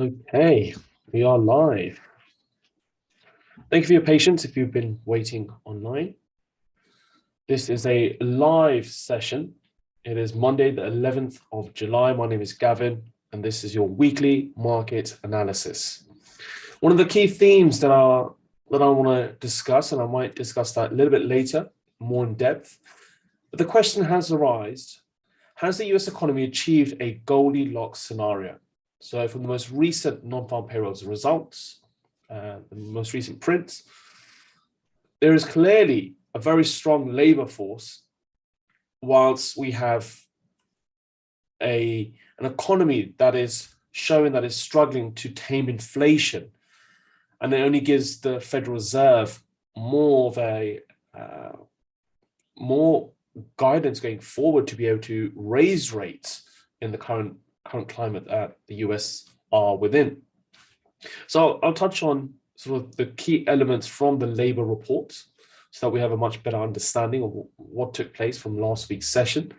Okay, we are live. Thank you for your patience if you've been waiting online. This is a live session. It is Monday, the 11th of July. My name is Gavin, and this is your weekly market analysis. One of the key themes that I want to discuss, and I might discuss that a little bit later, more in depth, but the question has arisen, has the US economy achieved a Goldilocks scenario? So from the most recent non-farm payrolls results, the most recent prints, there is clearly a very strong labor force, whilst we have an economy that is showing that it's struggling to tame inflation. And it only gives the Federal Reserve more guidance going forward to be able to raise rates in the current climate that the US are within. So I'll touch on sort of the key elements from the labor report so that we have a much better understanding of what took place from last week's session.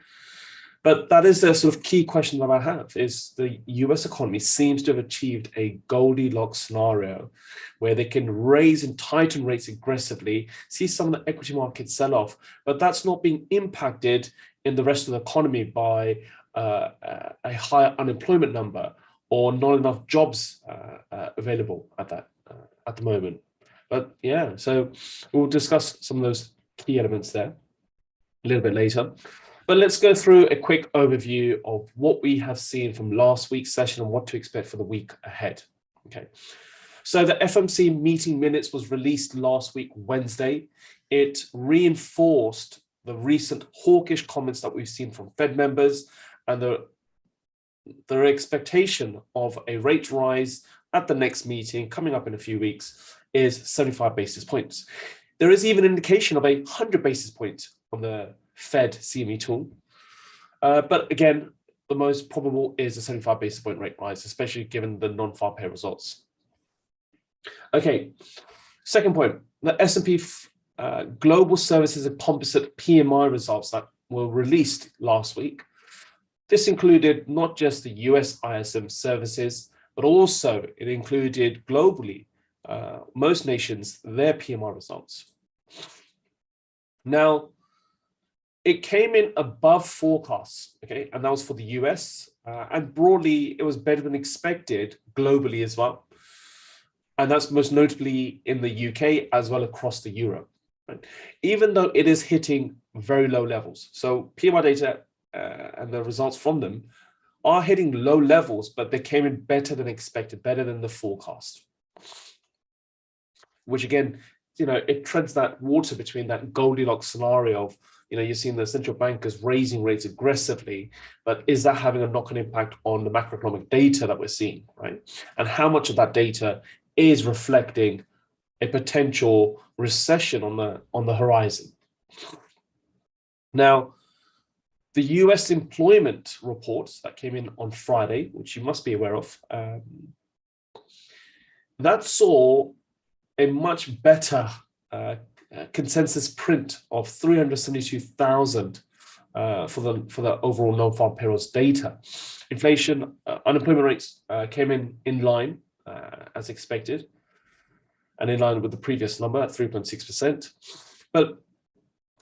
But that is the sort of key question that I have, is the US economy seems to have achieved a Goldilocks scenario where they can raise and tighten rates aggressively, see some of the equity markets sell off, but that's not being impacted in the rest of the economy by a higher unemployment number or not enough jobs available at the moment. But yeah, so we'll discuss some of those key elements there a little bit later. But let's go through a quick overview of what we have seen from last week's session and what to expect for the week ahead. Okay, so the Fmc Meeting Minutes was released last week, Wednesday. It reinforced the recent hawkish comments that we've seen from Fed members and their expectation of a rate rise at the next meeting coming up in a few weeks is 75 basis points. There is even an indication of 100 basis points on the Fed CME tool. But again, the most probable is a 75 basis point rate rise, especially given the non-farm pay results. Okay, second point, the S&P Global Services and Composite PMI results that were released last week. This included not just the US ISM services, but also it included globally, most nations, their PMI results. Now, it came in above forecasts, okay, and that was for the US, and broadly, it was better than expected globally as well. And that's most notably in the UK as well across the Europe, right? Even though it is hitting very low levels. So PMI data and the results from them are hitting low levels, but they came in better than expected, better than the forecast. Which again, it treads that water between that Goldilocks scenario of, you're seeing the central bankers raising rates aggressively, but is that having a knock-on impact on the macroeconomic data that we're seeing, right? And how much of that data is reflecting a potential recession on the horizon? Now, the US employment reports that came in on Friday, which you must be aware of, that saw a much better consensus print of 372,000 for the overall non-farm payrolls data. Inflation, unemployment rates came in line as expected, and in line with the previous number at 3.6%. But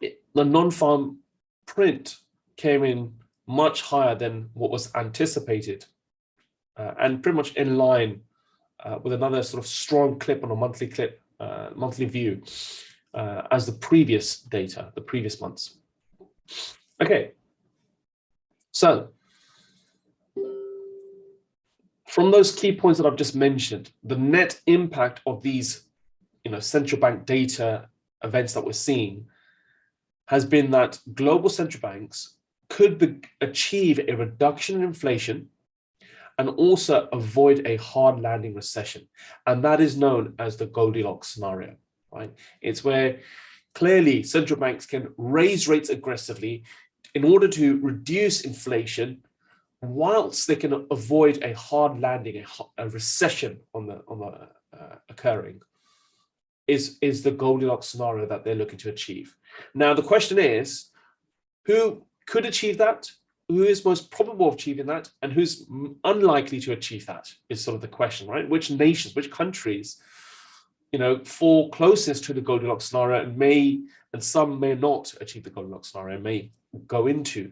the non-farm print came in much higher than what was anticipated, and pretty much in line with another sort of strong clip on a monthly view as the previous data, the previous months. Okay, so from those key points that I've just mentioned, the net impact of these central bank data events that we're seeing has been that global central banks could achieve a reduction in inflation and also avoid a hard landing recession. And that is known as the Goldilocks scenario, right? It's where clearly central banks can raise rates aggressively in order to reduce inflation, whilst they can avoid a hard landing, a recession occurring, is the Goldilocks scenario that they're looking to achieve. Now, the question is, who could achieve that who is most probable of achieving that and who's unlikely to achieve that is sort of the question, right? Which nations, which countries, fall closest to the Goldilocks scenario and some may not achieve the Goldilocks scenario, may go into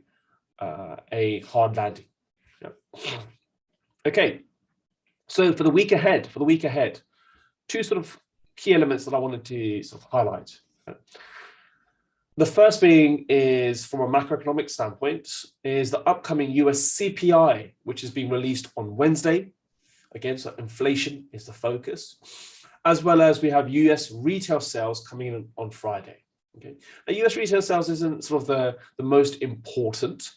a hard landing. Yeah. Okay, so for the week ahead, two sort of key elements that I wanted to sort of highlight. The first being is, from a macroeconomic standpoint, is the upcoming US CPI, which is being released on Wednesday. Again, so inflation is the focus, as well as we have US retail sales coming in on Friday. Okay, now, US retail sales isn't sort of the most important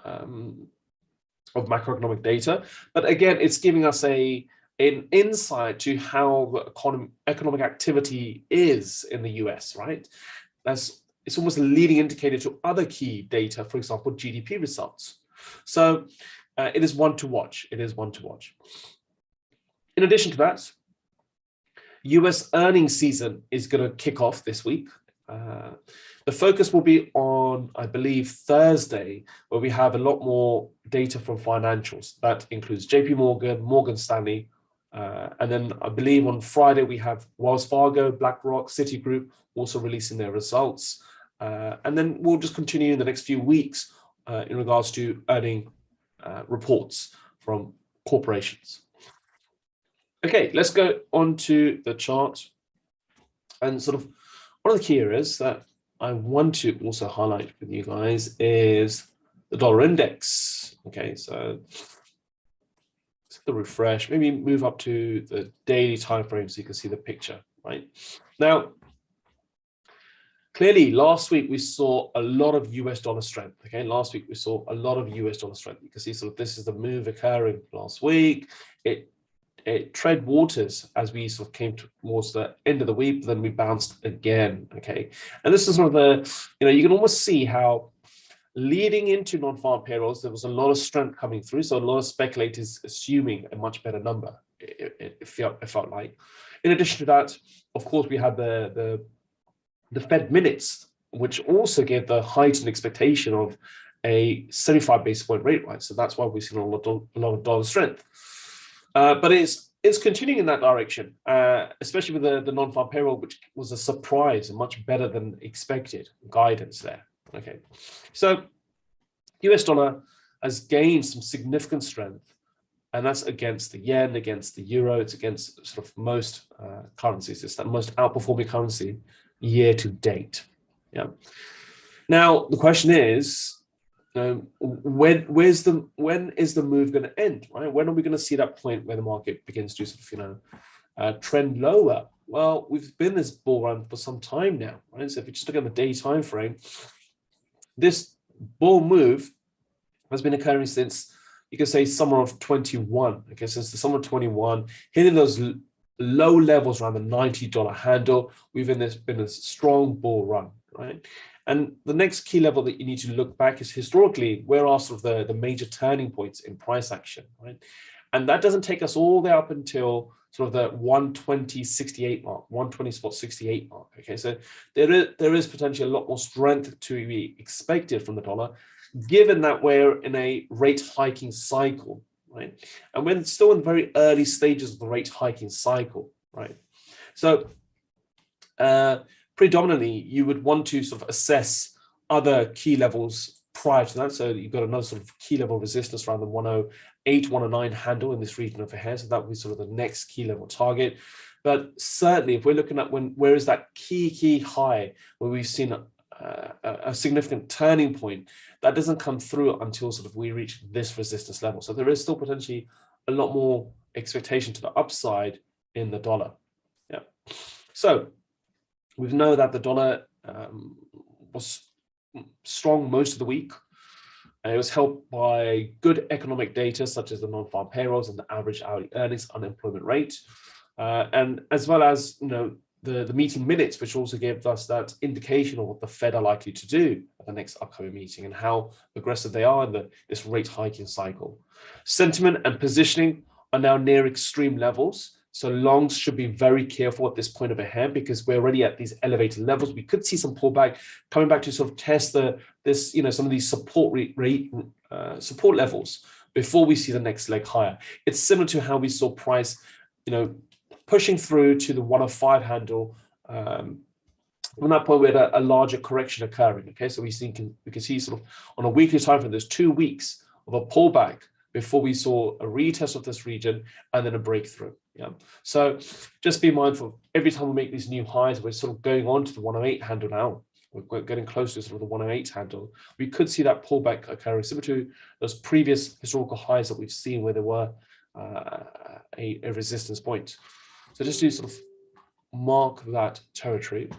of macroeconomic data, but again, it's giving us an insight to how the economic activity is in the US, right? It's almost a leading indicator to other key data, for example, GDP results. So it is one to watch. It is one to watch. In addition to that, US earnings season is going to kick off this week. The focus will be on, I believe, Thursday, where we have a lot more data from financials. That includes JP Morgan, Morgan Stanley, and then I believe on Friday we have Wells Fargo, BlackRock, Citigroup also releasing their results. And then we'll just continue in the next few weeks in regards to earning reports from corporations. Okay, let's go on to the chart. And sort of one of the key areas that I want to also highlight with you guys is the dollar index. Okay, so let's the refresh, maybe move up to the daily time frame so you can see the picture, right? Now, clearly, last week we saw a lot of US dollar strength. Okay, last week we saw a lot of US dollar strength. You can see sort of this is the move occurring last week. It tread waters as we sort of came towards the end of the week, but then we bounced again. Okay, and this is sort of the, you can almost see how leading into non-farm payrolls, there was a lot of strength coming through. So a lot of speculators assuming a much better number. It felt like. In addition to that, of course, we had the Fed minutes, which also gave the heightened expectation of a 75 basis point rate rise. So that's why we've seen a lot of dollar strength. But it's continuing in that direction, especially with the non-farm payroll, which was a surprise and much better than expected guidance there. Okay, so US dollar has gained some significant strength, and that's against the yen, against the euro. It's against sort of most currencies. It's the most outperforming currency year to date. Yeah. Now the question is, when is the move going to end? Right? When are we going to see that point where the market begins to sort of trend lower? Well, we've been in this bull run for some time now, right? So if you just look at the day time frame, this bull move has been occurring since, you can say, summer of 21. Okay, since the summer of 21, hitting those low levels around the $90 handle, we've been a strong bull run, right? And the next key level that you need to look back is historically, where are sort of the major turning points in price action, right? And that doesn't take us all the way up until sort of the 120.68 mark, 120.68 mark. Okay, so there is potentially a lot more strength to be expected from the dollar, given that we're in a rate hiking cycle, right? And we're still in very early stages of the rate hiking cycle, right? So predominantly, you would want to sort of assess other key levels prior to that. So you've got another sort of key level resistance around the 108, 109 handle in this region over here. So that would be sort of the next key level target. But certainly, if we're looking at where is that key high where we've seen a significant turning point, that doesn't come through until sort of we reach this resistance level. So there is still potentially a lot more expectation to the upside in the dollar. Yeah. So we know that the dollar was strong most of the week. And it was helped by good economic data, such as the non-farm payrolls and the average hourly earnings unemployment rate. And as well as, the meeting minutes, which also gave us that indication of what the Fed are likely to do at the next upcoming meeting and how aggressive they are in this rate hiking cycle. Sentiment and positioning are now near extreme levels. So longs should be very careful at this point of a hand because we're already at these elevated levels. We could see some pullback coming back to sort of test some of these support levels before we see the next leg higher. It's similar to how we saw price, pushing through to the 105 handle. From that point, we had a larger correction occurring. Okay, so we can see sort of on a weekly time frame, there's 2 weeks of a pullback before we saw a retest of this region and then a breakthrough. Yeah. So just be mindful every time we make these new highs, we're sort of going on to the 108 handle now. We're getting close to sort of the 108 handle. We could see that pullback occurring similar to those previous historical highs that we've seen where there were a resistance point. So just to sort of mark that territory.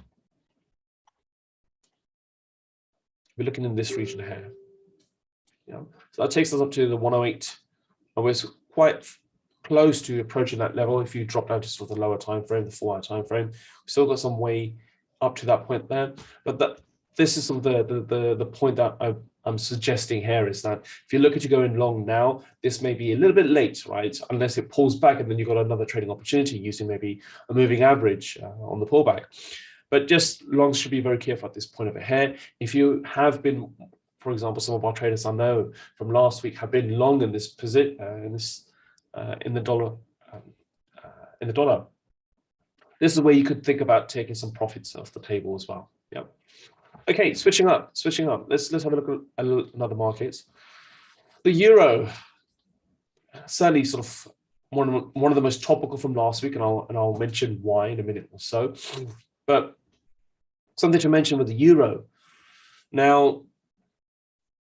We're looking in this region here. Yeah. So that takes us up to the 108. And we're quite close to approaching that level. If you drop down to sort of the lower time frame, the 4-hour time frame, we've still got some way up to that point there. But this is sort of the point that I'm suggesting here is that if you're looking to go in long now, this may be a little bit late, right? Unless it pulls back and then you've got another trading opportunity using maybe a moving average on the pullback. But just longs should be very careful at this point of a hair. If you have been, for example, some of our traders I know from last week have been long in this position, in the dollar. This is where you could think about taking some profits off the table as well. Yeah. Okay, switching up. Let's have a look at another markets. The euro, certainly sort of one of the most topical from last week, and I'll mention why in a minute or so. But something to mention with the euro. Now,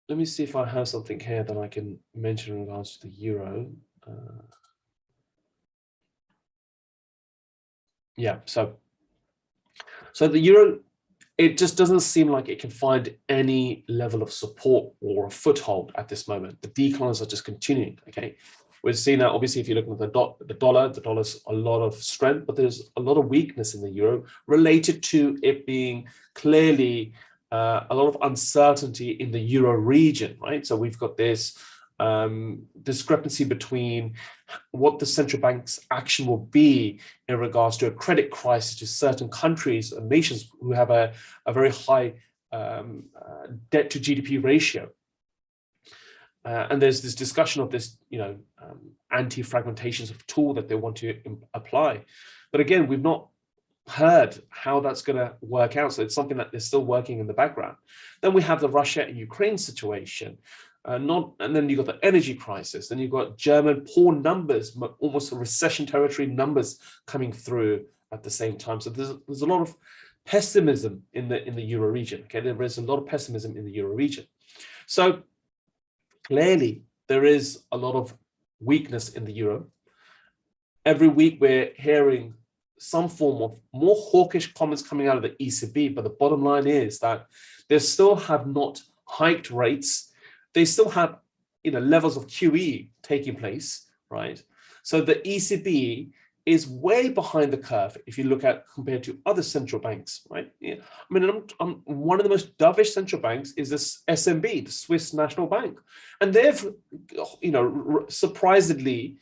let me see if I have something here that I can mention in regards to the euro. Yeah, so the euro, it just doesn't seem like it can find any level of support or a foothold at this moment. The declines are just continuing. Okay, we're seeing that obviously if you're looking at the dollar's a lot of strength, but there's a lot of weakness in the euro related to it being clearly a lot of uncertainty in the euro region, right? So we've got this discrepancy between what the central bank's action will be in regards to a credit crisis to certain countries and nations who have a very high debt to GDP ratio. And there's this discussion of this, anti-fragmentation of tool that they want to apply. But again, we've not heard how that's going to work out. So it's something that they're still working in the background. Then we have the Russia and Ukraine situation. And then you've got the energy crisis. Then you've got German poor numbers, almost a recession territory numbers coming through at the same time. So there's a lot of pessimism in the euro region. Okay, there is a lot of pessimism in the euro region. So clearly there is a lot of weakness in the euro. Every week we're hearing some form of more hawkish comments coming out of the ECB, but the bottom line is that they still have not hiked rates. They still have, levels of QE taking place, right? So the ECB is way behind the curve if you look at compared to other central banks, right? Yeah. I mean, one of the most dovish central banks is this SNB, the Swiss National Bank, and they've, surprisingly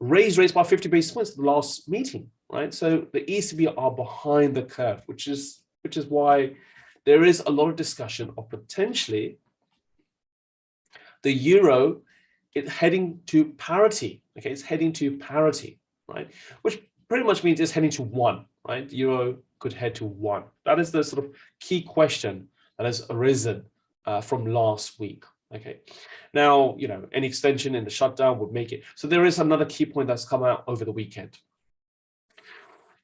raised rates by 50 basis points at the last meeting, right? So the ECB are behind the curve, which is why there is a lot of discussion of potentially the euro is heading to parity. Okay, it's heading to parity, right? Which pretty much means it's heading to 1, right? The euro could head to 1. That is the sort of key question that has arisen from last week. Okay, now, any extension in the shutdown would make it. So there is another key point that's come out over the weekend.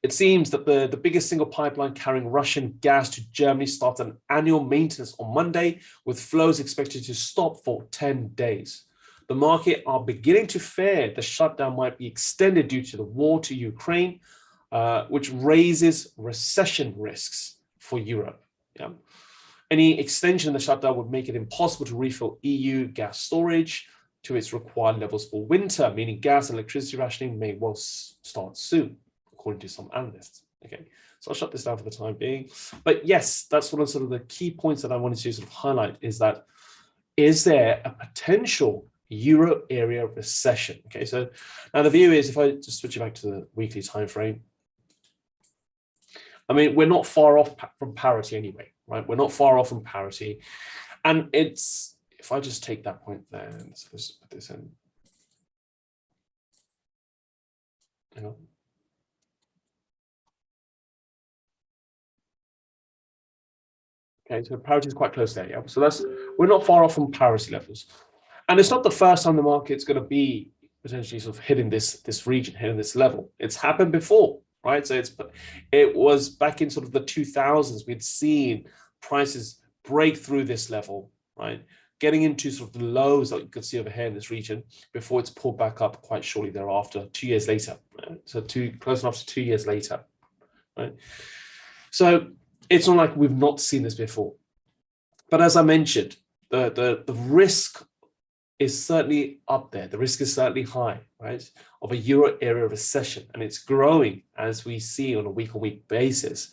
It seems that the biggest single pipeline carrying Russian gas to Germany starts an annual maintenance on Monday, with flows expected to stop for 10 days. The market are beginning to fear the shutdown might be extended due to the war to Ukraine, which raises recession risks for Europe. Yeah. Any extension in the shutdown would make it impossible to refill EU gas storage to its required levels for winter, meaning gas and electricity rationing may well start soon, according to some analysts. Okay, so I'll shut this down for the time being. But yes, that's one of sort of the key points that I wanted to sort of highlight is that, is there a potential, euro area recession. Okay, so now the view is, if I just switch it back to the weekly time frame, I mean, we're not far off from parity anyway, right? We're not far off from parity. And it's, if I just take that point there, so let's put this in. Hang on. Okay, so parity is quite close there, yeah. So we're not far off from parity levels. And it's not the first time the market's going to be potentially sort of hitting this region, hitting this level. It's happened before, right? So it was back in sort of the 2000s, we'd seen prices break through this level, right? Getting into sort of the lows that you could see over here in this region before it's pulled back up quite shortly thereafter, 2 years later. Right? So close enough to 2 years later, right? So it's not like we've not seen this before. But as I mentioned, the risk is certainly up there. The risk is certainly high, right, of a euro area recession, and it's growing as we see on a week-on-week basis.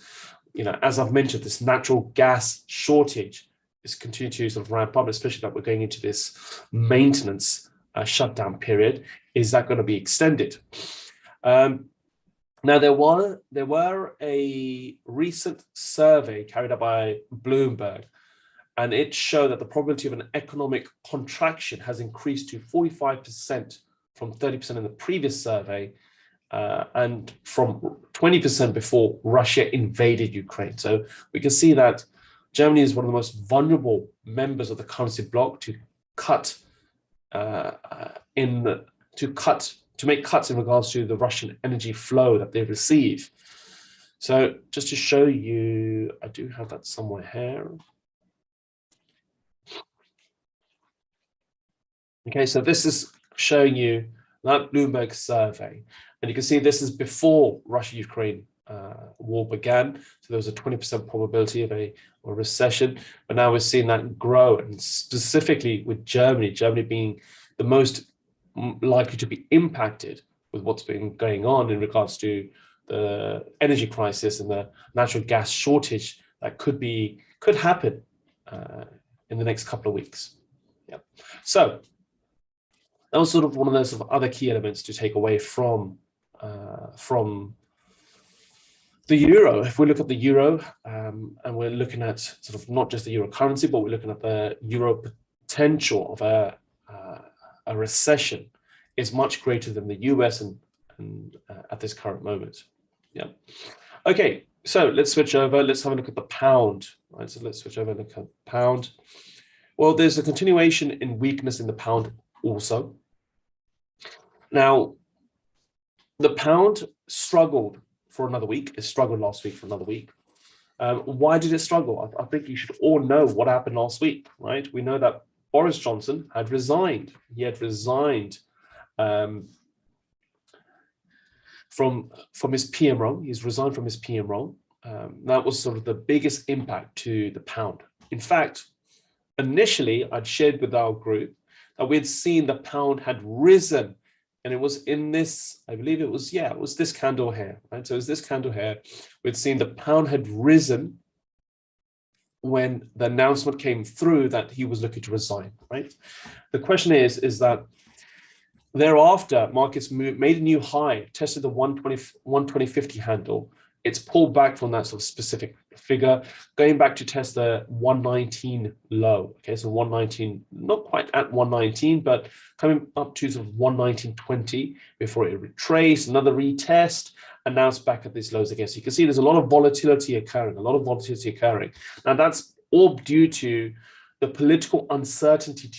You know, as I've mentioned, this natural gas shortage is continuing to sort of ramp up, especially that we're going into this maintenance shutdown period. Is that going to be extended? Now, there were a recent survey carried out by Bloomberg, and it showed that the probability of an economic contraction has increased to 45% from 30% in the previous survey, and from 20% before Russia invaded Ukraine. So we can see that Germany is one of the most vulnerable members of the currency bloc to make cuts in regards to the Russian energy flow that they receive. So just to show you, I do have that somewhere here. Okay, so this is showing you that Bloomberg survey. And you can see this is before Russia-Ukraine war began. So there was a 20% probability of a recession. But now we're seeing that grow, and specifically with Germany being the most likely to be impacted with what's been going on in regards to the energy crisis and the natural gas shortage that could happen in the next couple of weeks. Yeah. So that was sort of one of those sort of other key elements to take away from the euro. If we look at the euro, and we're looking at sort of not just the euro currency, but we're looking at the euro potential of a recession is much greater than the US and at this current moment. Yeah. Okay, so let's switch over. Let's have a look at the pound. Right, so let's switch over and look at the pound. Well, there's a continuation in weakness in the pound also. Now, the pound struggled for another week. It struggled last week for another week. Why did it struggle? I think you should all know what happened last week, right? We know that Boris Johnson had resigned. He had resigned from his PM role. He's resigned from his PM role. That was sort of the biggest impact to the pound. In fact, initially, I'd shared with our group that we had seen the pound had risen, and it was in this, I believe it was this candle here, right? So it was this candle here. We'd seen the pound had risen when the announcement came through that he was looking to resign, right? The question is that thereafter, markets made a new high, tested the 120.50 handle. It's pulled back from that sort of specific figure, going back to test the 119 low. Okay, so 119, not quite at 119, but coming up to sort of 119.20 before it retraced, another retest, and now it's back at these lows again. So you can see there's a lot of volatility occurring, Now that's all due to the political uncertainty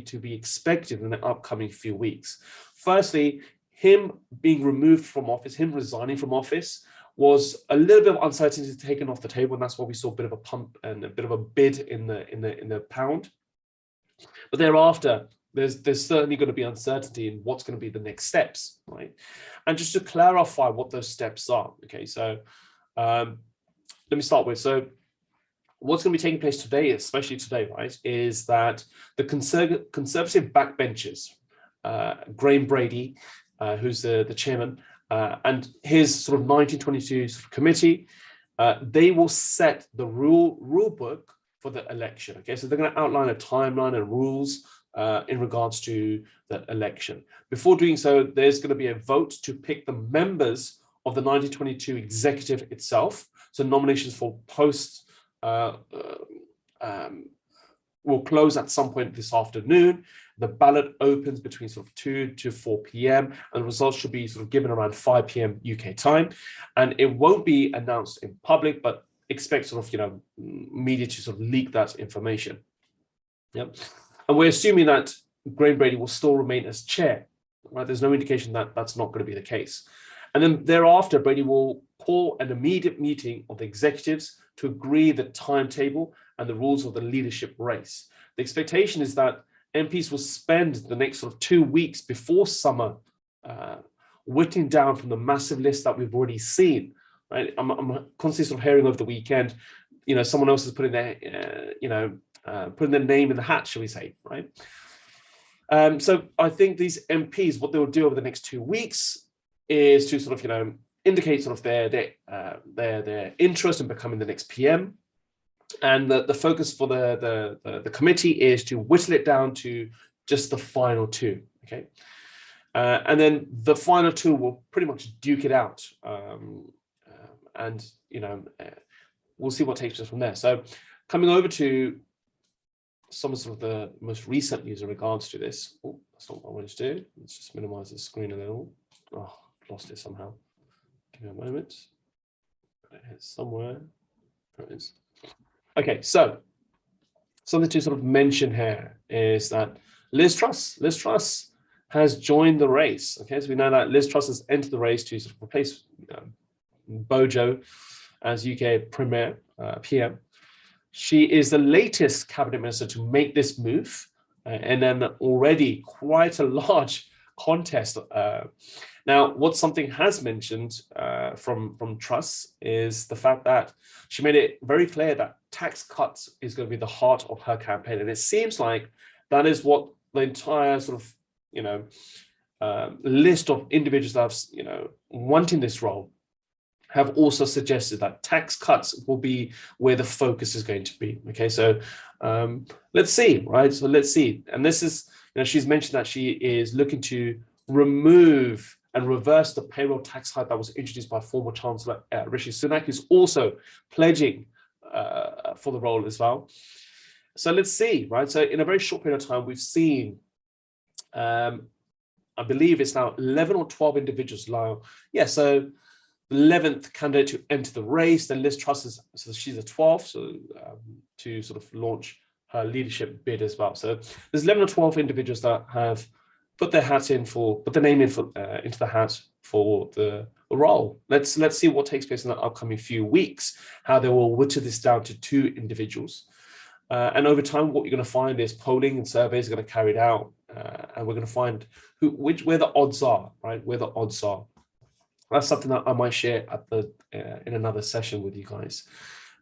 to be expected in the upcoming few weeks. Firstly, him being removed from office, him resigning from office, was a little bit of uncertainty taken off the table, and that's why we saw a bit of a pump and a bit of a bid in the pound. But thereafter, there's certainly going to be uncertainty in what's going to be the next steps, right? And just to clarify what those steps are, okay, so let me start with, so what's going to be taking place today, especially today, right, is that the conservative backbenchers, Graham Brady, who's the chairman, and his sort of 1922 sort of committee, they will set the rule book for the election. Okay, so they're going to outline a timeline and rules in regards to the election. Before doing so, there's going to be a vote to pick the members of the 1922 executive itself. So nominations for posts will close at some point this afternoon. The ballot opens between sort of 2 to 4 p.m. and the results should be sort of given around 5 p.m. UK time. And it won't be announced in public, but expect sort of, media to sort of leak that information. Yep. And we're assuming that Graham Brady will still remain as chair, right? There's no indication that that's not going to be the case. And then thereafter, Brady will call an immediate meeting of the executives to agree the timetable and the rules of the leadership race. The expectation is that MPs will spend the next sort of 2 weeks before summer whittling down from the massive list that we've already seen. Right? I'm constantly sort of hearing over the weekend, someone else is putting their, putting their name in the hat, shall we say, right? So I think these MPs, what they will do over the next 2 weeks is to sort of, indicate sort of their interest in becoming the next PM. And the focus for the committee is to whittle it down to just the final two, okay? And then the final two will pretty much duke it out. And, we'll see what takes us from there. So coming over to some of sort of the most recent news in regards to this. Oh, that's not what I wanted to do. Let's just minimize the screen a little. Oh, lost it somehow. Give me a moment. It's somewhere. There it is. Okay, so something to sort of mention here is that Liz Truss has joined the race. Okay, so we know that Liz Truss has entered the race to sort of replace Bojo as UK Premier PM. She is the latest cabinet minister to make this move, and then already quite a large contest. Now, what something has mentioned from Truss is the fact that she made it very clear that tax cuts is going to be the heart of her campaign, and it seems like that is what the entire sort of list of individuals that have wanting this role have also suggested that tax cuts will be where the focus is going to be. Okay, so let's see, right? So let's see. And this is, she's mentioned that she is looking to remove and reverse the payroll tax hike that was introduced by former Chancellor Rishi Sunak, who's also pledging for the role as well. So let's see, right? So in a very short period of time, we've seen, I believe it's now 11 or 12 individuals now. Yeah, so 11th candidate to enter the race, then Liz Truss is, so she's the 12th, so to sort of launch her leadership bid as well. So there's 11 or 12 individuals that have put their name in for, into the hat for the role. Let's see what takes place in the upcoming few weeks, how they will whittle this down to 2 individuals. And over time, what you're going to find is polling and surveys are going to carry it out, and we're going to find where the odds are, right? Where the odds are. That's something that I might share at in another session with you guys.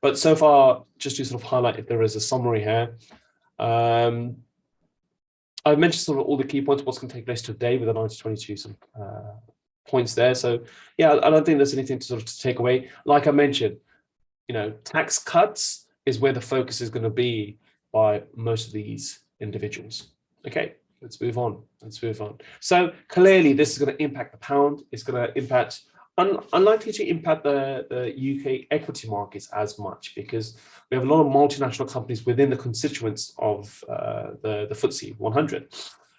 But so far, just to sort of highlight if there is a summary here, I've mentioned sort of all the key points, what's going to take place today with the 1922 sort of points there. So yeah, I don't think there's anything to sort of take away. Like I mentioned, tax cuts is where the focus is going to be by most of these individuals. Okay. Let's move on. So clearly, this is going to impact the pound. It's going to impact, unlikely to impact the UK equity markets as much because we have a lot of multinational companies within the constituents of the FTSE 100.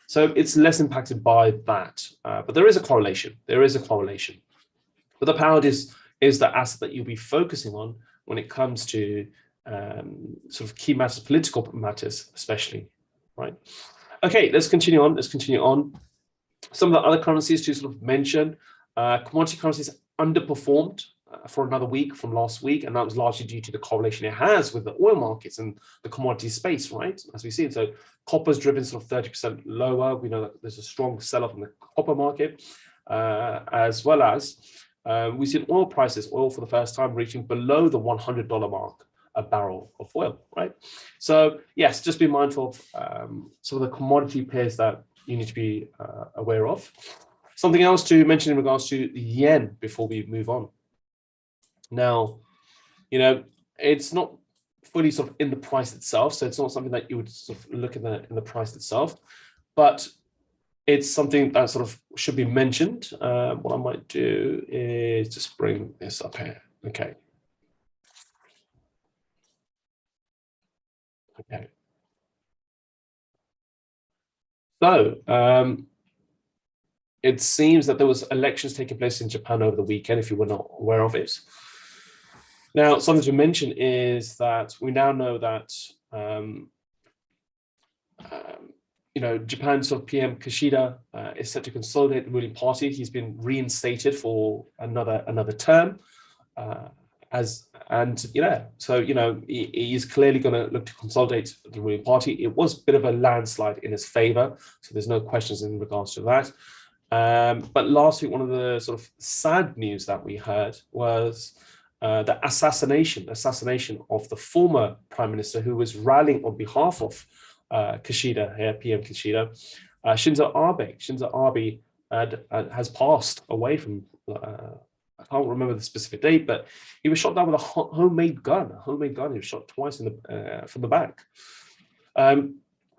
So it's less impacted by that. But there is a correlation. But the pound is the asset that you'll be focusing on when it comes to sort of key matters, political matters, especially, right? Okay, let's continue on. Some of the other currencies to sort of mention, commodity currencies underperformed for another week from last week, and that was largely due to the correlation it has with the oil markets and the commodity space, right? As we've seen, so copper's driven sort of 30% lower. We know that there's a strong sell-off in the copper market, as well as we've seen oil for the first time reaching below the $100 mark a barrel of oil, right? So yes, just be mindful of some of the commodity pairs that you need to be aware of. Something else to mention in regards to the yen before we move on. Now, it's not fully sort of in the price itself. So it's not something that you would sort of look at in the price itself, but it's something that sort of should be mentioned. What I might do is just bring this up here. Okay. Okay. So it seems that there was elections taking place in Japan over the weekend, if you were not aware of it. Now, something to mention is that we now know that Japan's sort of PM Kishida is set to consolidate the ruling party. He's been reinstated for another term, he is clearly going to look to consolidate the ruling party. It was a bit of a landslide in his favor, so there's no questions in regards to that. But last week, one of the sort of sad news that we heard was the assassination of the former prime minister who was rallying on behalf of Kishida, here, PM Kishida, Shinzo Abe. Shinzo Abe has passed away from, I can't remember the specific date, but he was shot down with a homemade gun. He was shot twice from the back.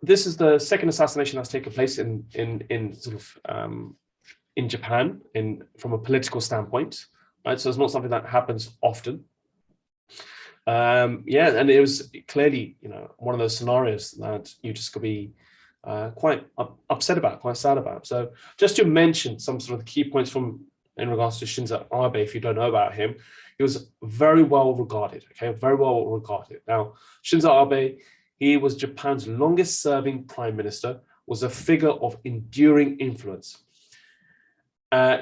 This is the second assassination that's taken place in Japan from a political standpoint. Right, so it's not something that happens often. And it was clearly, one of those scenarios that you just could be quite upset about, quite sad about. So just to mention some sort of key points in regards to Shinzo Abe, if you don't know about him, he was very well regarded. Okay, very well regarded. Now, Shinzo Abe, he was Japan's longest-serving prime minister, was a figure of enduring influence.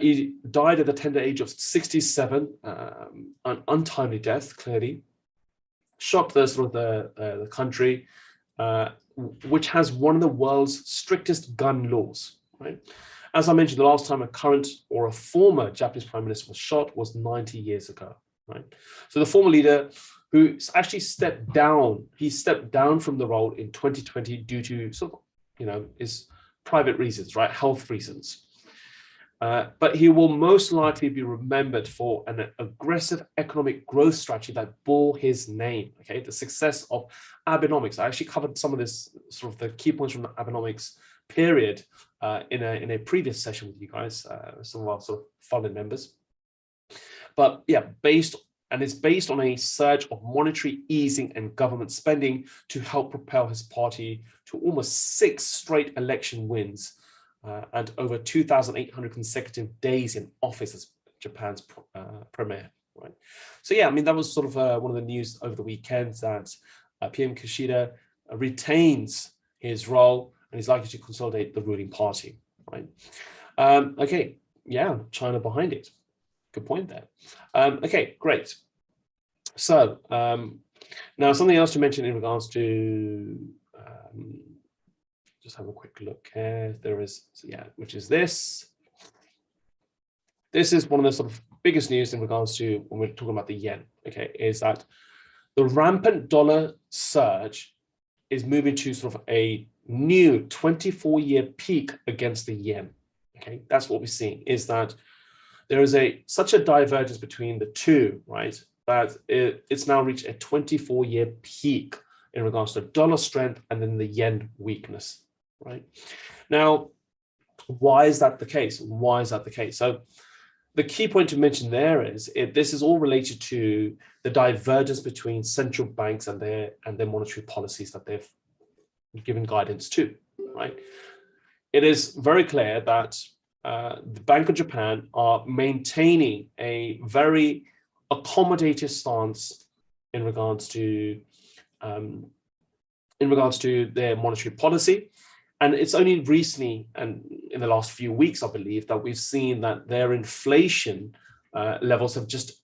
He died at the tender age of 67, an untimely death, clearly. Shocked the country, which has one of the world's strictest gun laws, right? As I mentioned, the last time a current or a former Japanese prime minister was shot was 90 years ago, right? So the former leader, who actually stepped down from the role in 2020 due to his private reasons, right? Health reasons. But he will most likely be remembered for an aggressive economic growth strategy that bore his name. Okay, the success of Abenomics. I actually covered some of this, sort of the key points from the Abenomics period in a previous session with you guys, some of our sort of founding members. But yeah, it's based on a surge of monetary easing and government spending to help propel his party to almost 6 straight election wins. And over 2,800 consecutive days in office as Japan's premier, right? So yeah, I mean, that was sort of one of the news over the weekend, that PM Kishida retains his role and is likely to consolidate the ruling party, right? Okay, yeah, China behind it. Good point there. Okay, great. So now something else to mention in regards to just have a quick look here. There is, which is this. This is one of the sort of biggest news in regards to when we're talking about the yen, okay, is that the rampant dollar surge is moving to sort of a new 24-year peak against the yen, okay? That's what we're seeing, is that there is such a divergence between the two, right, that it's now reached a 24-year peak in regards to dollar strength and then the yen weakness. Right now, why is that the case? So the key point to mention there is this is all related to the divergence between central banks and their monetary policies that they've given guidance to. Right, it is very clear that the Bank of Japan are maintaining a very accommodative stance in regards to their monetary policy. And it's only recently, and in the last few weeks, I believe, that we've seen that their inflation levels have just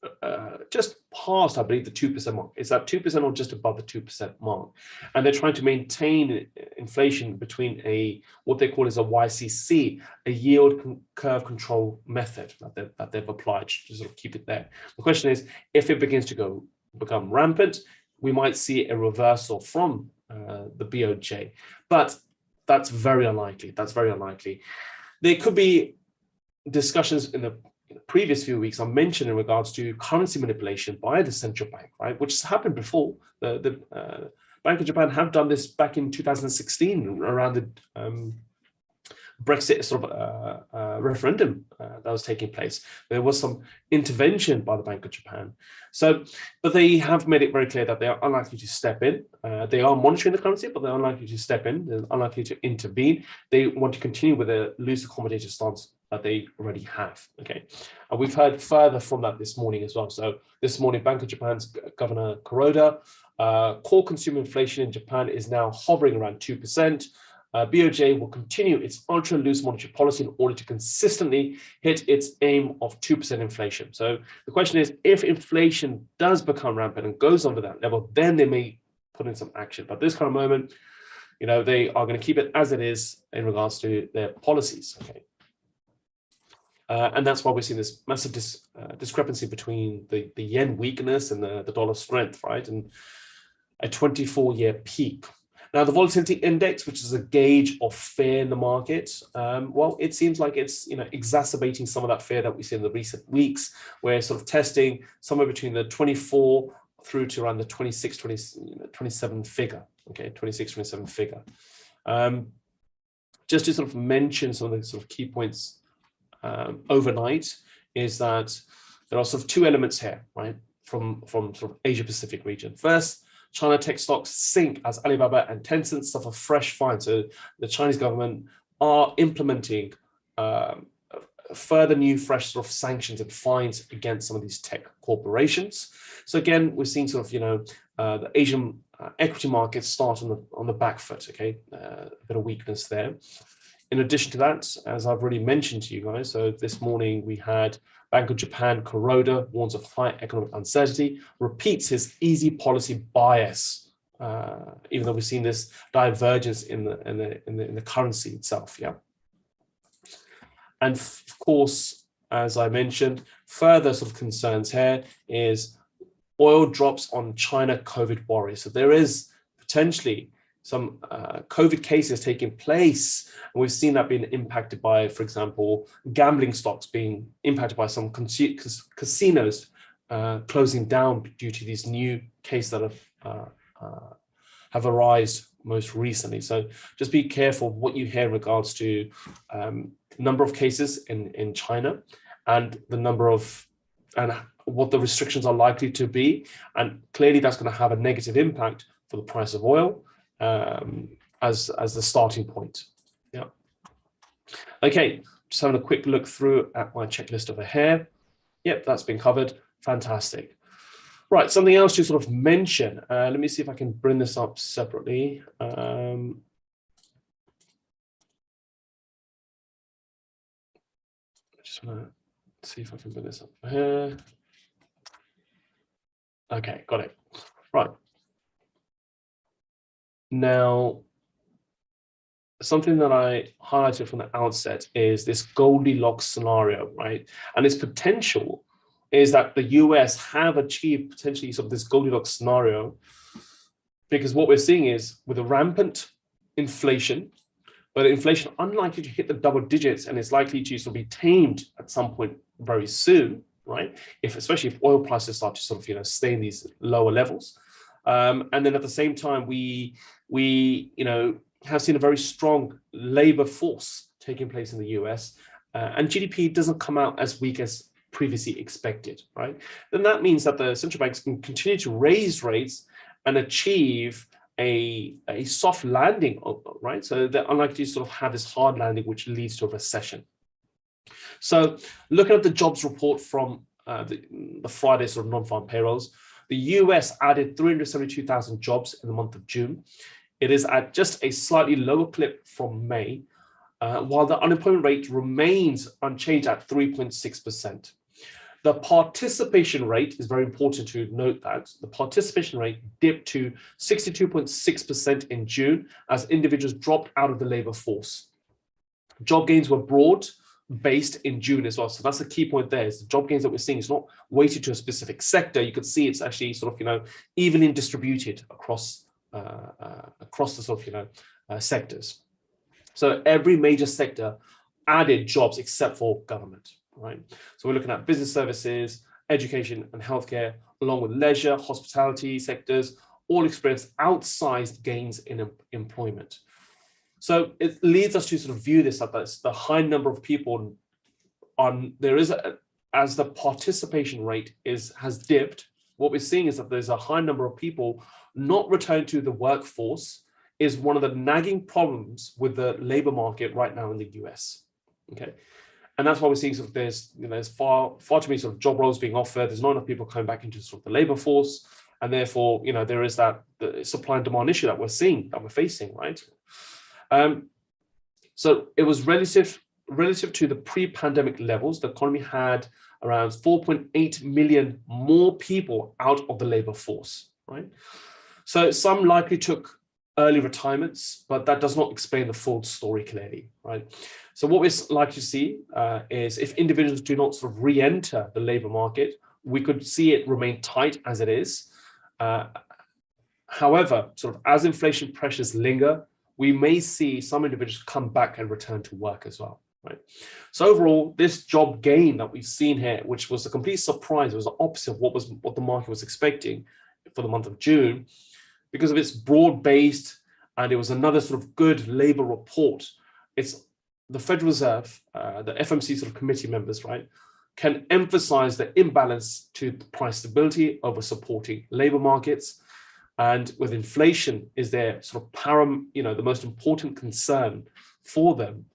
passed, I believe, the 2% mark. It's at 2% or just above the 2% mark. And they're trying to maintain inflation between what they call is a YCC, a yield curve control method that they've applied to sort of keep it there. The question is, if it begins to become rampant, we might see a reversal from the BOJ. But that's very unlikely. There could be discussions in the in the previous few weeks, I mentioned in regards to currency manipulation by the central bank, right, which has happened before. The Bank of Japan have done this back in 2016 around the Brexit sort of referendum that was taking place. There was some intervention by the Bank of Japan. So, but they have made it very clear that they are unlikely to step in. They are monitoring the currency, but they're unlikely to step in. They're unlikely to intervene. They want to continue with a loose accommodative stance that they already have. Okay, and we've heard further from that this morning as well. So this morning, Bank of Japan's Governor Kuroda, core consumer inflation in Japan is now hovering around 2%. BOJ will continue its ultra-loose monetary policy in order to consistently hit its aim of 2% inflation. So the question is, if inflation does become rampant and goes over that level, then they may put in some action. But at this kind of moment, you know, they are going to keep it as it is in regards to their policies. Okay. And that's why we're seeing this massive discrepancy between the yen weakness and the dollar strength, right? And a 24-year peak. Now, the volatility index, which is a gauge of fear in the market, well, it seems like it's, you know, exacerbating some of that fear that we see in the recent weeks. We're sort of testing somewhere between the 24 through to around the 27 figure. Okay, 26, 27 figure. Just to sort of mention some of the sort of key points overnight is that there are sort of two elements here, right, from sort of Asia Pacific region. First, China tech stocks sink as Alibaba and Tencent suffer fresh fines. So the Chinese government are implementing further new fresh sort of sanctions and fines against some of these tech corporations. So again, we're seeing sort of, you know, the Asian equity markets start on the back foot. Okay, a bit of weakness there. In addition to that, as I've already mentioned to you guys, so this morning we had Bank of Japan Kuroda warns of high economic uncertainty, repeats his easy policy bias, even though we've seen this divergence in the currency itself. Yeah, and of course, as I mentioned, further sort of concerns here is oil drops on China COVID worry. So there is potentially some COVID cases taking place, and we've seen that being impacted by, for example, gambling stocks being impacted by some casinos closing down due to these new cases that have arisen most recently. So just be careful what you hear in regards to number of cases in China and the number of and what the restrictions are likely to be, and clearly that's going to have a negative impact for the price of oil. As the starting point. Yeah. Okay, just having a quick look through at my checklist over here. Yep, that's been covered. Fantastic. Right, something else to sort of mention. Let me see if I can bring this up separately. I just want to see if I can bring this up here. Okay, got it. Right. Now, something that I highlighted from the outset is this Goldilocks scenario, right? And its potential is that the US have achieved potentially sort of this Goldilocks scenario, because what we're seeing is with a rampant inflation, but inflation unlikely to hit the double digits, and it's likely to sort of be tamed at some point very soon, right? Especially if oil prices start to sort of, you know, stay in these lower levels. And then at the same time, we you know, have seen a very strong labor force taking place in the US, and GDP doesn't come out as weak as previously expected, right? Then that means that the central banks can continue to raise rates and achieve a soft landing, right? So they're unlikely to sort of have this hard landing, which leads to a recession. So looking at the jobs report from the Friday sort of non-farm payrolls, the US added 372,000 jobs in the month of June. It is at just a slightly lower clip from May, while the unemployment rate remains unchanged at 3.6%. The participation rate is very important to note that the participation rate dipped to 62.6% in June as individuals dropped out of the labor force. Job gains were broad-based in June as well. So that's the key point there, is the job gains that we're seeing is not weighted to a specific sector. You could see it's actually sort of, you know, evenly distributed across the sort of, you know, sectors. So every major sector added jobs except for government. right? So we're looking at business services, education and healthcare, along with leisure, hospitality sectors, all experience outsized gains in employment. So it leads us to sort of view this as the high number of people as the participation rate has dipped. What we're seeing is that there's a high number of people not returning to the workforce is one of the nagging problems with the labor market right now in the US. Okay, and that's why we're seeing sort of there's far too many sort of job roles being offered. There's not enough people coming back into sort of the labor force, and therefore there is the supply and demand issue that we're facing, right? So it was relative to the pre-pandemic levels. The economy had around 4.8 million more people out of the labor force, right? So some likely took early retirements, but that does not explain the full story clearly, right? So what we're likely to see is if individuals do not sort of re-enter the labor market, we could see it remain tight as it is. However, sort of as inflation pressures linger, we may see some individuals come back and return to work as well, right? So overall, this job gain that we've seen here, which was a complete surprise, it was the opposite of what the market was expecting for the month of June, because of its broad-based, and it was another sort of good labor report. It's the Federal Reserve, the FMC sort of committee members, right, can emphasize the imbalance to price stability over supporting labor markets. And with inflation is their sort of the most important concern for them.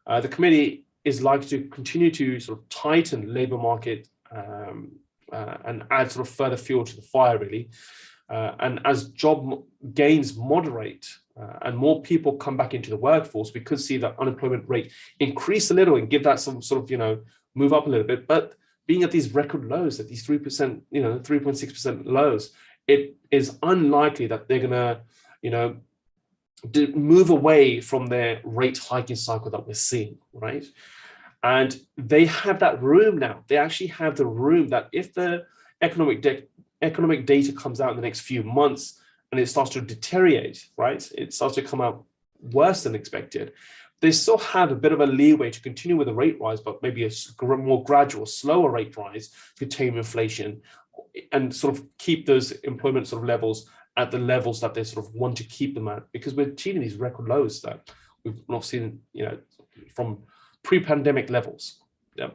The committee is likely to continue to sort of tighten labor market and add sort of further fuel to the fire, really. And as job gains moderate and more people come back into the workforce, we could see that unemployment rate increase a little and give that some sort of, move up a little bit. But being at these record lows, at these 3%, 3.6% lows, it is unlikely that they're going to, move away from their rate hiking cycle that we're seeing, right? And they have that room now. They actually have the room that if the economic data comes out in the next few months and it starts to deteriorate, right? It starts to come out worse than expected. They still have a bit of a leeway to continue with a rate rise, but maybe a more gradual, slower rate rise to tame inflation and sort of keep those employment sort of levels at the levels that they sort of want to keep them at, because we're achieving these record lows that we've not seen, from pre-pandemic levels. Yeah.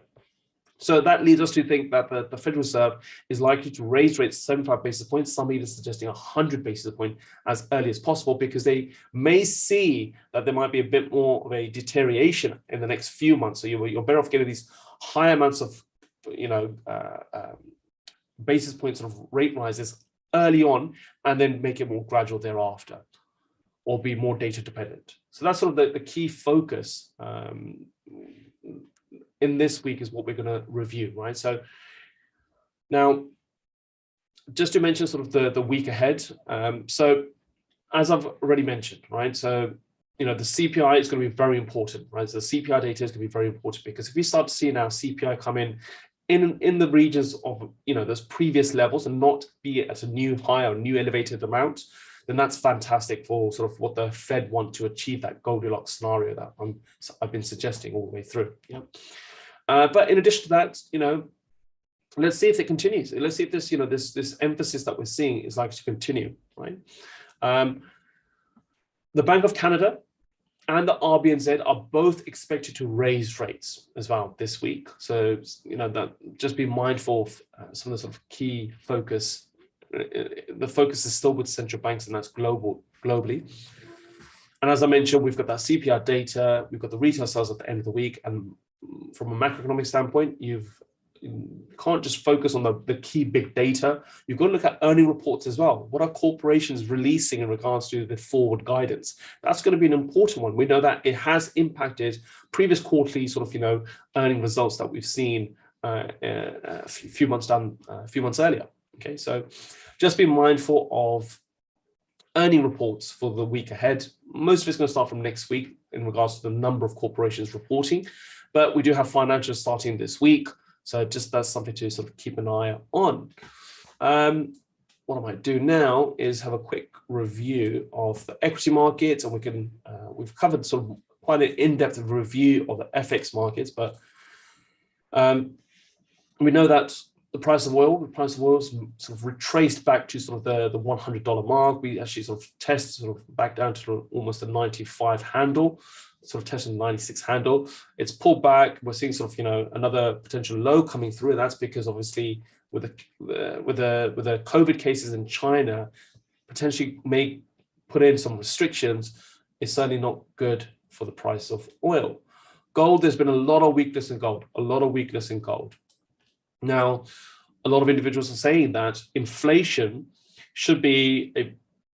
So that leads us to think that the Federal Reserve is likely to raise rates 75 basis points, some even suggesting 100 basis points as early as possible, because they may see that there might be a bit more of a deterioration in the next few months. So you're better off getting these high amounts of, basis points of rate rises early on and then make it more gradual thereafter, or be more data dependent. So that's sort of the key focus in this week is what we're going to review, right? So now, just to mention sort of the week ahead. So as I've already mentioned, right? So, the CPI is going to be very important, right? So the CPI data is going to be very important, because if we start to see now CPI come in the regions of, those previous levels and not be at a new high or new elevated amount, then that's fantastic for sort of what the Fed want to achieve, that Goldilocks scenario that I've been suggesting all the way through. Yeah. But in addition to that, let's see if it continues. Let's see if this, this emphasis that we're seeing is likely to continue, right? The Bank of Canada and the RBNZ are both expected to raise rates as well this week. So, that just be mindful of some of the sort of key focus. The focus is still with central banks, and that's globally. And as I mentioned, we've got that CPI data, we've got the retail sales at the end of the week. And from a macroeconomic standpoint, you can't just focus on the key big data. You've got to look at earning reports as well. What are corporations releasing in regards to the forward guidance? That's going to be an important one. We know that it has impacted previous quarterly sort of, earning results that we've seen a few months earlier. Okay, so just be mindful of earning reports for the week ahead. Most of it's going to start from next week in regards to the number of corporations reporting, but we do have financials starting this week. So just that's something to sort of keep an eye on. What I might do now is have a quick review of the equity markets, and we've covered sort of quite an in-depth review of the FX markets, but We know that the price of oil is sort of retraced back to sort of the $100 mark. We actually sort of test sort of back down to almost a 95 handle, sort of testing 96 handle. It's pulled back. We're seeing sort of, you know, another potential low coming through. And that's because obviously with the COVID cases in China, potentially may put in some restrictions. It's certainly not good for the price of oil. Gold, there's been a lot of weakness in gold, Now, a lot of individuals are saying that inflation should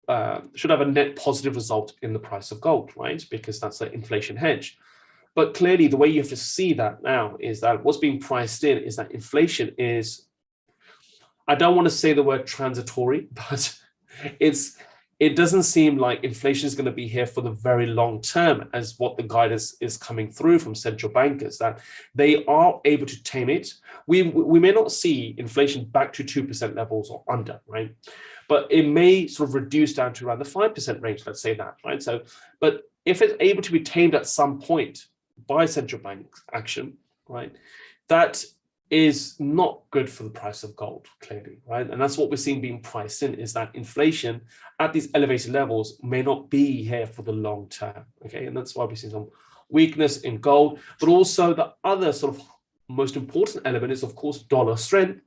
have a net positive result in the price of gold, right? Because that's the inflation hedge. But clearly, the way you have to see that now is that what's being priced in is that inflation is, I don't want to say the word transitory, but it doesn't seem like inflation is going to be here for the very long term, as what the guidance is coming through from central bankers, that they are able to tame it. We may not see inflation back to 2% levels or under, right? But it may sort of reduce down to around the 5% range, let's say that, right? So, but if it's able to be tamed at some point by central bank action, right, that is not good for the price of gold, clearly, right? And that's what we're seeing being priced in, is that inflation at these elevated levels may not be here for the long term, okay? And that's why we're seeing some weakness in gold, but also the other sort of most important element is, of course, dollar strength,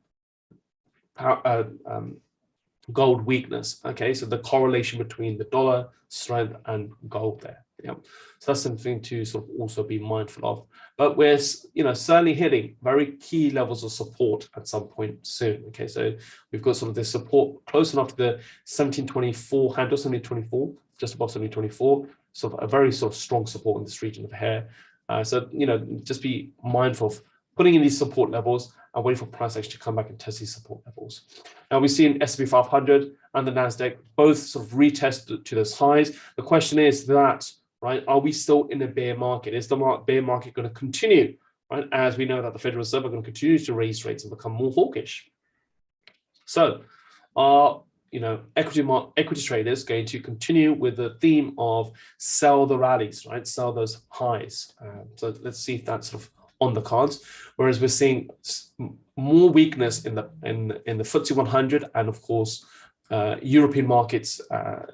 gold weakness, okay? So the correlation between the dollar strength and gold there. Yeah, so that's something to sort of also be mindful of. But we're, you know, certainly hitting very key levels of support at some point soon. Okay, so we've got sort of this support close enough to the 1724 handle, 1724, just above 1724. So a very sort of strong support in this region of here. So, you know, just be mindful of putting in these support levels and waiting for price action to come back and test these support levels. Now we've seen S&P 500 and the NASDAQ both sort of retest to those highs. The question is that, right, are we still in a bear market? Is the bear market going to continue, right? As we know that the Federal Reserve are going to continue to raise rates and become more hawkish. So are, you know, equity traders going to continue with the theme of sell the rallies, right? Sell those highs. So let's see if that's sort of on the cards. Whereas we're seeing more weakness in the FTSE 100 and of course European markets.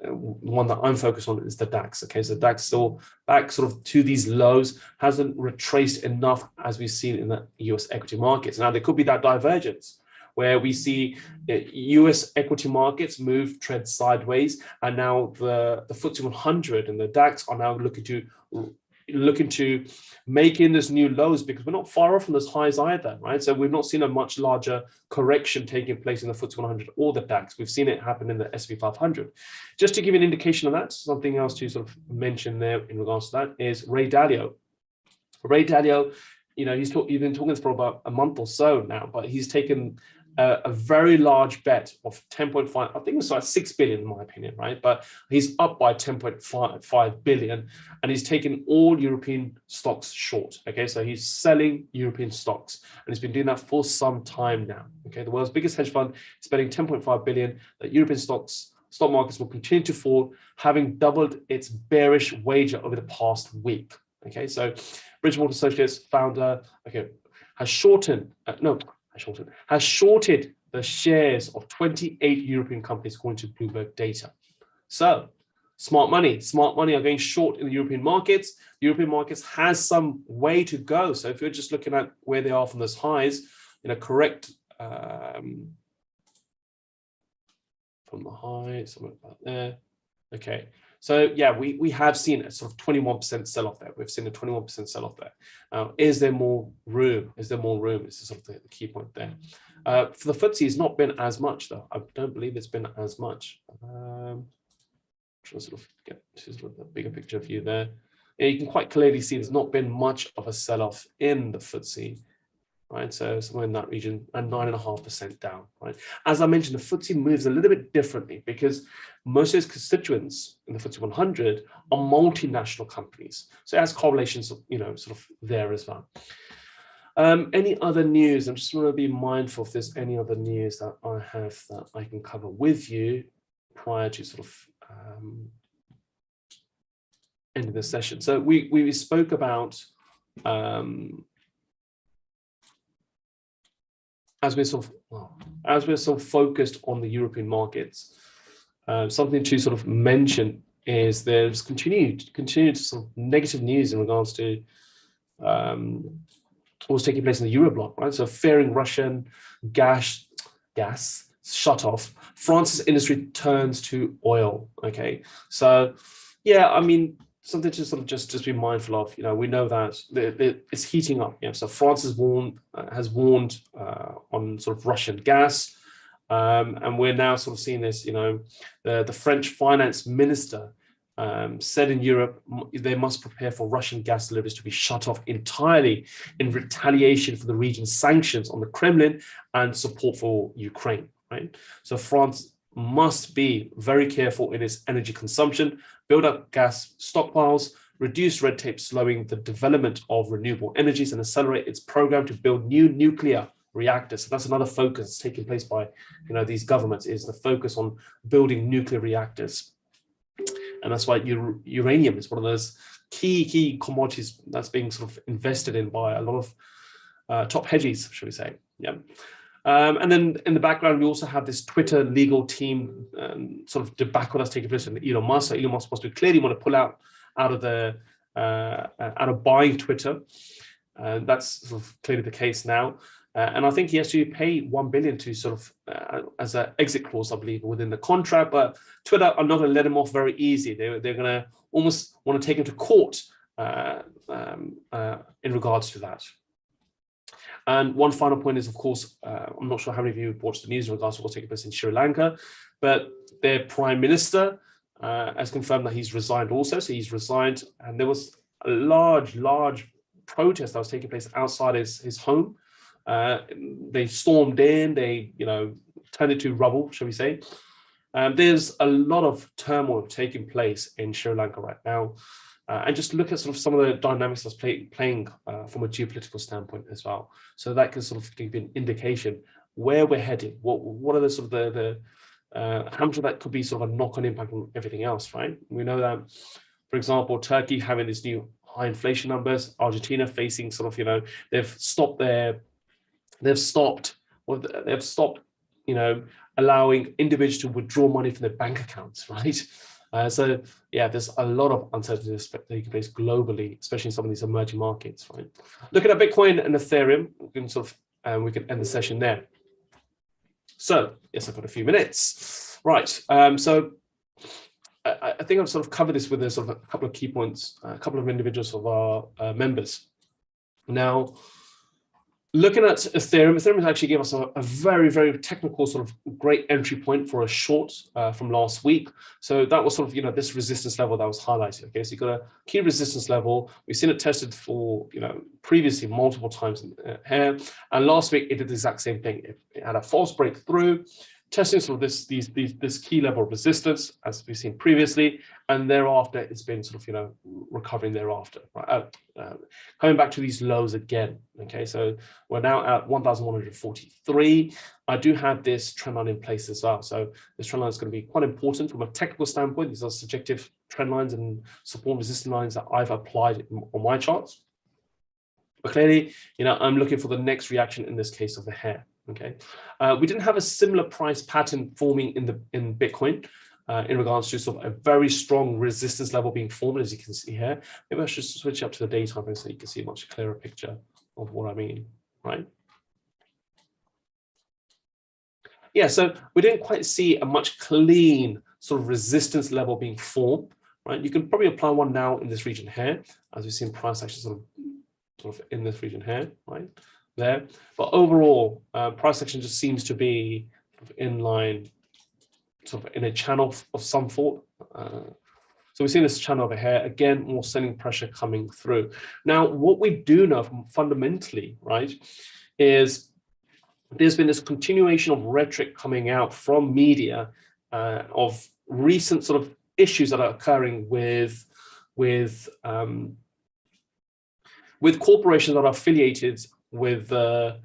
One that I'm focused on is the DAX. Okay, so DAX still back sort of to these lows, hasn't retraced enough as we've seen in the US equity markets. Now there could be that divergence where we see US equity markets trend sideways, and now the FTSE 100 and the DAX are now looking to make in this new lows, because we're not far off from those highs either, right? So we've not seen a much larger correction taking place in the FTSE 100 or the DAX. We've seen it happen in the S&P 500. Just to give you an indication of that, something else to sort of mention there in regards to that is Ray Dalio. Ray Dalio, you know, he's been talking this for about a month or so now, but he's taken a very large bet of 10.5, I think it was like 6 billion in my opinion, right? But he's up by 10.5 billion, and he's taken all European stocks short. Okay, so he's selling European stocks, and he's been doing that for some time now. Okay, the world's biggest hedge fund is spending 10.5 billion. That European stock markets will continue to fall, having doubled its bearish wager over the past week. Okay, so Bridgewater Associates founder, okay, has shorted the shares of 28 European companies according to Bloomberg data. So smart money are going short in the European markets. The European markets has some way to go. So if you're just looking at where they are from those highs, in a correct from the high, somewhere about there. Okay. So yeah, we have seen a sort of 21% sell-off there. We've seen a 21% sell-off there. Now, is there more room? Is there more room? This is sort of the key point there. For the FTSE, it's not been as much though. I don't believe it's been as much. Trying to sort of get to sort of a bigger picture view there. Yeah, you can quite clearly see there's not been much of a sell-off in the FTSE. Right, so somewhere in that region, and 9.5% down. Right, as I mentioned, the FTSE moves a little bit differently because most of its constituents in the FTSE 100 are multinational companies, so it has correlations, you know, sort of there as well. Any other news? I'm just want to be mindful if there's any other news that I have that I can cover with you prior to sort of ending the session. So we spoke about as we're sort of focused on the European markets, something to sort of mention is there's continued sort of negative news in regards to what's taking place in the Eurobloc, right? So fearing Russian gas shut off, France's industry turns to oil. Okay, so yeah, I mean, something to sort of just be mindful of. You know, we know that it's heating up. Yeah, so France has warned on sort of Russian gas, and we're now sort of seeing this. You know, the French finance minister said in Europe they must prepare for Russian gas deliveries to be shut off entirely in retaliation for the region's sanctions on the Kremlin and support for Ukraine. Right, so France must be very careful in its energy consumption, build up gas stockpiles, reduce red tape, slowing the development of renewable energies, and accelerate its program to build new nuclear reactors. So that's another focus taking place by these governments, is the focus on building nuclear reactors. And that's why uranium is one of those key commodities that's being sort of invested in by a lot of top hedgies, should we say. Yeah. And then in the background, we also have this Twitter legal team sort of debacle that's taking place with Elon Musk. So Elon Musk supposed to clearly want to pull out of buying Twitter. That's sort of clearly the case now. And I think he has to pay $1 billion to sort of as an exit clause, I believe, within the contract. But Twitter are not going to let him off very easy. They're going to almost want to take him to court in regards to that. And one final point is, of course, I'm not sure how many of you watched the news in regards to what's taking place in Sri Lanka, but their prime minister has confirmed that he's resigned also. So he's resigned, and there was a large protest that was taking place outside his home. They stormed in, they turned it to rubble, shall we say. There's a lot of turmoil taking place in Sri Lanka right now. And just look at sort of some of the dynamics that's playing from a geopolitical standpoint as well. So that can sort of give you an indication where we're heading. What are the sort of how much of that could be sort of a knock-on impact on everything else, right? We know that, for example, Turkey having these new high inflation numbers, Argentina facing sort of they've stopped allowing individuals to withdraw money from their bank accounts, right? So yeah, there's a lot of uncertainty taking place globally, especially in some of these emerging markets, right? Looking at Bitcoin and Ethereum, we can end the session there. So yes, I've got a few minutes, right? So I think I've sort of covered this with a sort of a couple of key points, a couple of individuals of our members. Now, looking at Ethereum actually gave us a very technical sort of great entry point for a short from last week. So that was sort of this resistance level that was highlighted. Okay, so you got a key resistance level. We've seen it tested for previously multiple times here, and last week it did the exact same thing. It had a false breakthrough, testing sort of this key level of resistance as we've seen previously, and thereafter it's been sort of recovering thereafter, right? Coming back to these lows again. Okay, so we're now at 1,143. I do have this trend line in place as well. So this trend line is going to be quite important from a technical standpoint. These are subjective trend lines and support and resistance lines that I've applied on my charts. But clearly, I'm looking for the next reaction, in this case of the hair. Okay, we didn't have a similar price pattern forming in Bitcoin in regards to sort of a very strong resistance level being formed, as you can see here. Maybe I should switch up to the daytime frame so you can see a much clearer picture of what I mean, right? Yeah, so we didn't quite see a much clean sort of resistance level being formed, right? You can probably apply one now in this region here, as we've seen price action sort of in this region here, right? There, but overall price action just seems to be in line, sort of in a channel of some sort. So we've seen this channel over here again, more selling pressure coming through. Now, what we do know from fundamentally, right, is there's been this continuation of rhetoric coming out from media of recent sort of issues that are occurring with corporations that are affiliated with the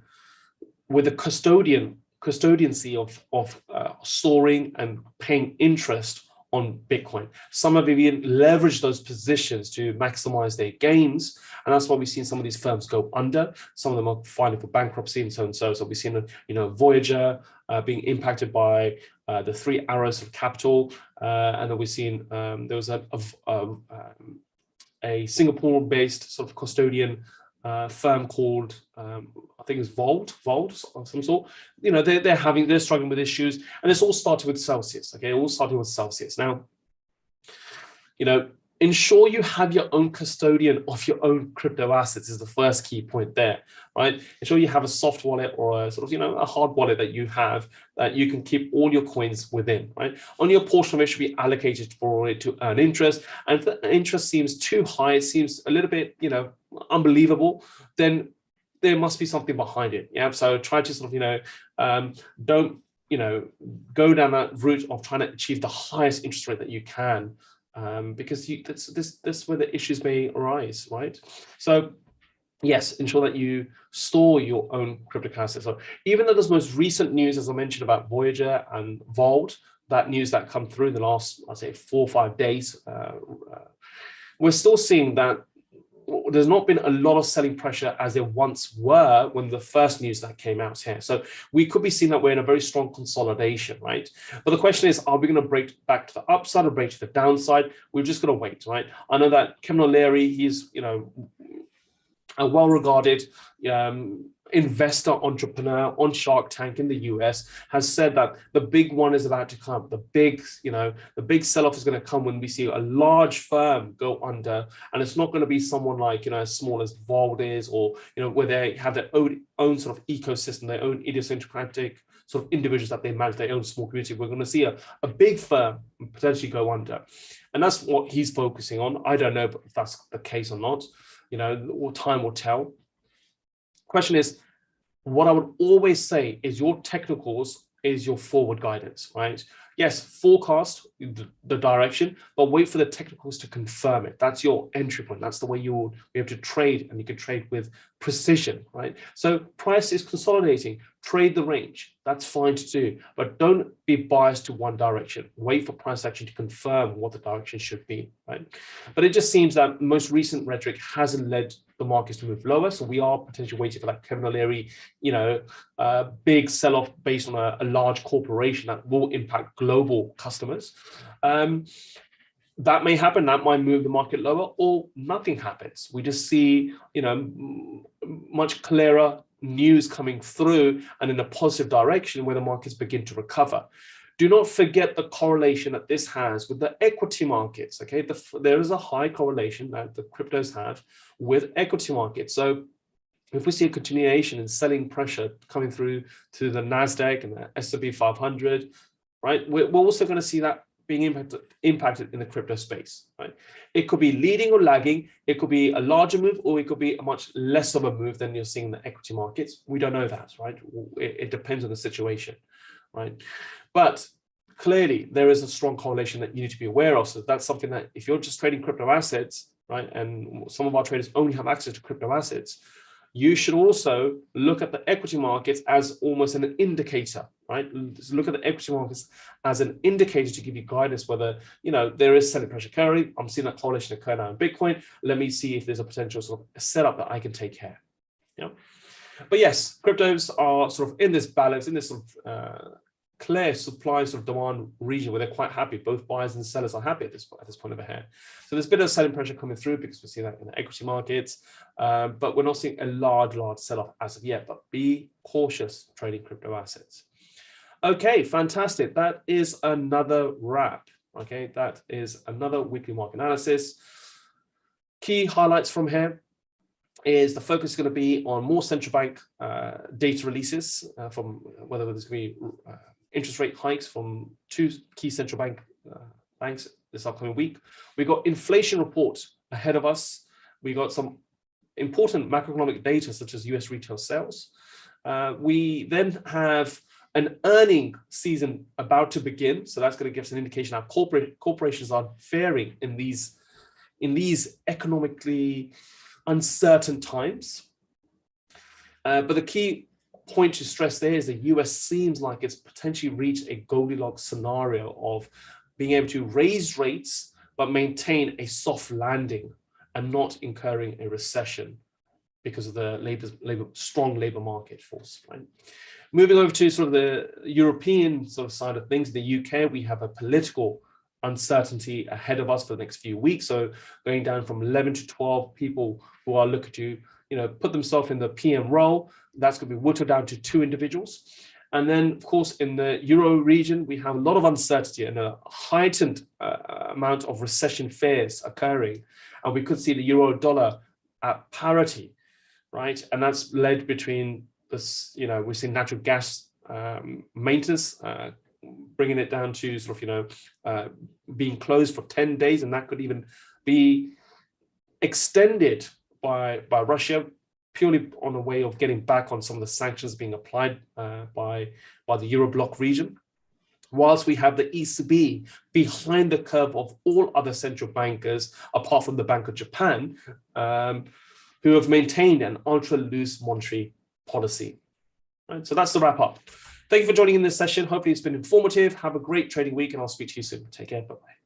custodiancy of storing and paying interest on Bitcoin. Some have even leveraged those positions to maximize their gains, and that's why we've seen some of these firms go under. Some of them are filing for bankruptcy and so and so. So we've seen, Voyager being impacted by the 3 arrows of capital, and then we've seen there was a Singapore-based sort of custodian firm called I think it's Vault of some sort. They're struggling with issues, and it's all started with Celsius. Okay, it all started with Celsius. Now, ensure you have your own custodian of your own crypto assets is the first key point there, right? Ensure you have a soft wallet or a sort of a hard wallet that you have that you can keep all your coins within, right? Only a portion of it should be allocated for it to earn interest, and if the interest seems too high, it seems a little bit unbelievable, then there must be something behind it. Yeah, so try to sort of don't go down that route of trying to achieve the highest interest rate that you can. Because that's where the issues may arise, right? So yes, ensure that you store your own cryptocurrency. So even though there's most recent news, as I mentioned, about Voyager and Vault, that news that come through in the last, I'd say, 4 or 5 days, we're still seeing that there's not been a lot of selling pressure as there once were when the first news that came out here. So we could be seeing that we're in a very strong consolidation, right? But the question is, are we going to break back to the upside or break to the downside? We're just going to wait, right? I know that Kevin O'Leary, he's, a well-regarded investor entrepreneur on Shark Tank in the US, has said that the big one is about to come. The big sell-off is going to come when we see a large firm go under, and it's not going to be someone like as small as Vault is, or where they have their own sort of ecosystem, their own idiosyncratic sort of individuals that they manage, their own small community. We're going to see a big firm potentially go under, and that's what he's focusing on. I don't know if that's the case or not. Time will tell. Question is, what I would always say is your technicals is your forward guidance, right? Yes, forecast the direction, but wait for the technicals to confirm it. That's your entry point. That's the way you will be able to trade, and you can trade with precision, right? So price is consolidating, trade the range. That's fine to do, but don't be biased to one direction. Wait for price action to confirm what the direction should be, right? But it just seems that most recent rhetoric hasn't led the markets to move lower. So we are potentially waiting for that Kevin O'Leary, big sell-off based on a large corporation that will impact global customers. That may happen. That might move the market lower, or nothing happens. We just see, much clearer news coming through and in a positive direction where the markets begin to recover. Do not forget the correlation that this has with the equity markets. Okay, there is a high correlation that the cryptos have with equity markets. So if we see a continuation in selling pressure coming through to the NASDAQ and the S&P 500, right, we're also going to see that being impacted in the crypto space, right? It could be leading or lagging. It could be a larger move, or it could be a much less of a move than you're seeing in the equity markets. We don't know that, right? It depends on the situation, right? But clearly, there is a strong correlation that you need to be aware of. So that's something that if you're just trading crypto assets, right, and some of our traders only have access to crypto assets, you should also look at the equity markets as almost an indicator, right? Look at the equity markets as an indicator to give you guidance whether, there is selling pressure occurring. I'm seeing that correlation occur now in Bitcoin. Let me see if there's a potential sort of setup that I can take care. But yes, cryptos are sort of in this balance, in this sort of clear supply sort of demand region where they're quite happy. Both buyers and sellers are happy at this point over here. So there's a bit of selling pressure coming through because we see that in the equity markets, but we're not seeing a large sell-off as of yet. But be cautious trading crypto assets. Okay, fantastic. That is another wrap. Okay, that is another weekly market analysis. Key highlights from here is the focus is going to be on more central bank data releases from whether there's going to be interest rate hikes from 2 key central banks this upcoming week. We've got inflation reports ahead of us. We got some important macroeconomic data such as US retail sales. We then have an earning season about to begin, so that's going to give us an indication how corporations are faring in these economically uncertain times. But the key point to stress there is the US seems like it's potentially reached a Goldilocks scenario of being able to raise rates but maintain a soft landing and not incurring a recession because of the strong labor market force, right? Moving over to sort of the European sort of side of things, the UK, we have a political uncertainty ahead of us for the next few weeks. So going down from 11 to 12 people who are looking to, put themselves in the PM role, that's going to be whittled down to 2 individuals. And then, of course, in the Euro region, we have a lot of uncertainty and a heightened amount of recession fears occurring. And we could see the euro dollar at parity, right? And that's led between this, we've seen natural gas maintenance, bringing it down to sort of, being closed for 10 days. And that could even be extended by Russia, purely on a way of getting back on some of the sanctions being applied by the Euro bloc region. Whilst we have the ECB behind the curve of all other central bankers, apart from the Bank of Japan, who have maintained an ultra-loose monetary policy. Right, so that's the wrap up. Thank you for joining in this session. Hopefully it's been informative. Have a great trading week, and I'll speak to you soon. Take care. Bye-bye.